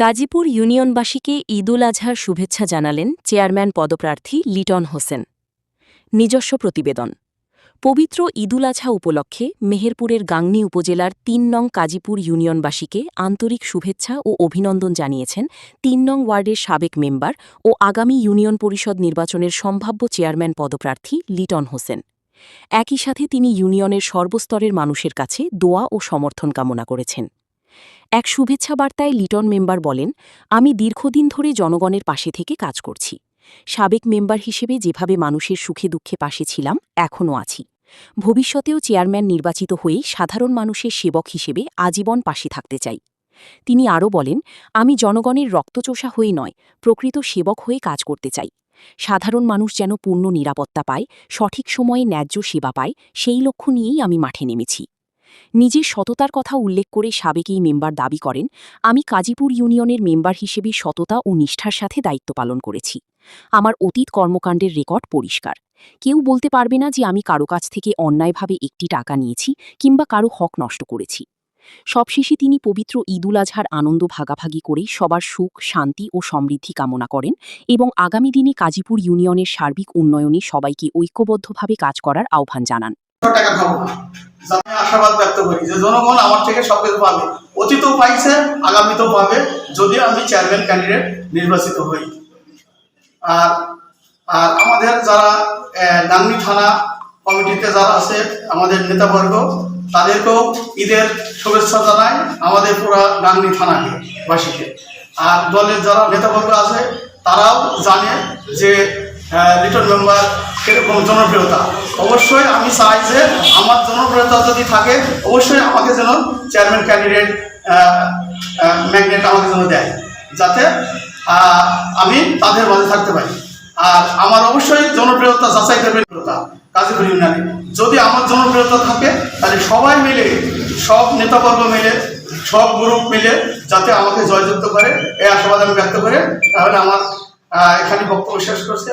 গাজীপুর ইউনিয়নবাসীকে ঈদুল আজহার শুভেচ্ছা জানালেন চেয়ারম্যান পদপ্রার্থী লিটন হোসেন। নিজস্ব প্রতিবেদন। পবিত্র ঈদুল আজহা উপলক্ষে মেহেরপুরের গাংনী উপজেলার ৩ নং কাজীপুর ইউনিয়নবাসীকে আন্তরিক শুভেচ্ছা ও অভিনন্দন জানিয়েছেন ৩ নং ওয়ার্ডের সাবেক মেম্বার ও আগামী ইউনিয়ন পরিষদ নির্বাচনের সম্ভাব্য চেয়ারম্যান পদপ্রার্থী লিটন হোসেন। একই সাথে তিনি ইউনিয়নের সর্বস্তরের মানুষের কাছে দোয়া ও সমর্থন কামনা করেছেন। এক শুভেচ্ছা বার্তায় লিটন মেম্বার বলেন, আমি দীর্ঘদিন ধরে জনগণের পাশে থেকে কাজ করছি। সাবেক মেম্বার হিসেবে যেভাবে মানুষের সুখে দুঃখে পাশে ছিলাম, এখনও আছি। ভবিষ্যতেও চেয়ারম্যান নির্বাচিত হয়ে সাধারণ মানুষের সেবক হিসেবে আজীবন পাশে থাকতে চাই। তিনি আরও বলেন, আমি জনগণের রক্তচোষা হয়ে নয়, প্রকৃত সেবক হয়ে কাজ করতে চাই। সাধারণ মানুষ যেন পূর্ণ নিরাপত্তা পায়, সঠিক সময়ে ন্যায্য সেবা পায়, সেই লক্ষ্য নিয়েই আমি মাঠে নেমেছি। নিজের সততার কথা উল্লেখ করে সাবেক এই মেম্বার দাবি করেন, আমি কাজীপুর ইউনিয়নের মেম্বার হিসেবে সততা ও নিষ্ঠার সাথে দায়িত্ব পালন করেছি। আমার অতীত কর্মকাণ্ডের রেকর্ড পরিষ্কার। কেউ বলতে পারবে না যে আমি কারো কাছ থেকে অন্যায়ভাবে একটি টাকা নিয়েছি কিংবা কারো হক নষ্ট করেছি। সবশেষে তিনি পবিত্র ঈদুল আজহার আনন্দ ভাগাভাগি করে সবার সুখ, শান্তি ও সমৃদ্ধি কামনা করেন এবং আগামী দিনে কাজীপুর ইউনিয়নের সার্বিক উন্নয়নে সবাইকে ঐক্যবদ্ধভাবে কাজ করার আহ্বান জানান। টাকা খাবো না, আমি আশাবাদ ব্যক্ত করি যে জনগণ আমার থেকে সবকিছু পাবে, অতীতও পাইছে, আগামীতেও পাবে যদি আমি চেয়ারম্যান ক্যান্ডিডেট নির্বাচিত হই। আর আর আমাদের যারা গাংনী থানা কমিটিতে যারা আছে, আমাদের নেতাবর্গ, তাদেরকেও ঈদের শুভেচ্ছা জানাই, আমাদের পুরা গাংনী থানাকে বাসীকে। আর দলের যারা নেতাবর্গ আছে তারাও জানে যে লিটন মেম্বার এরকম জনপ্রিয়তা। অবশ্যই আমি চাই যে আমার জনপ্রিয়তা যদি থাকে, অবশ্যই আমাকে যেন চেয়ারম্যান ক্যান্ডিডেট ম্যাগনেট আমাকে যেন দেয়, যাতে আমি তাদের মাঝে থাকতে পারি। আর আমার অবশ্যই জনপ্রিয়তা যাচাই করবে কাজীপুর ইউনিয়নে। যদি আমার জনপ্রিয়তা থাকে তাহলে সবাই মিলে, সব নেতাবর্গ মিলে, সব গ্রুপ মিলে যাতে আমাকে জয়যুক্ত করে, এই আশাবাদ আমি ব্যক্ত করে তাহলে আমার এখানে বক্তব্য শেষ করছি।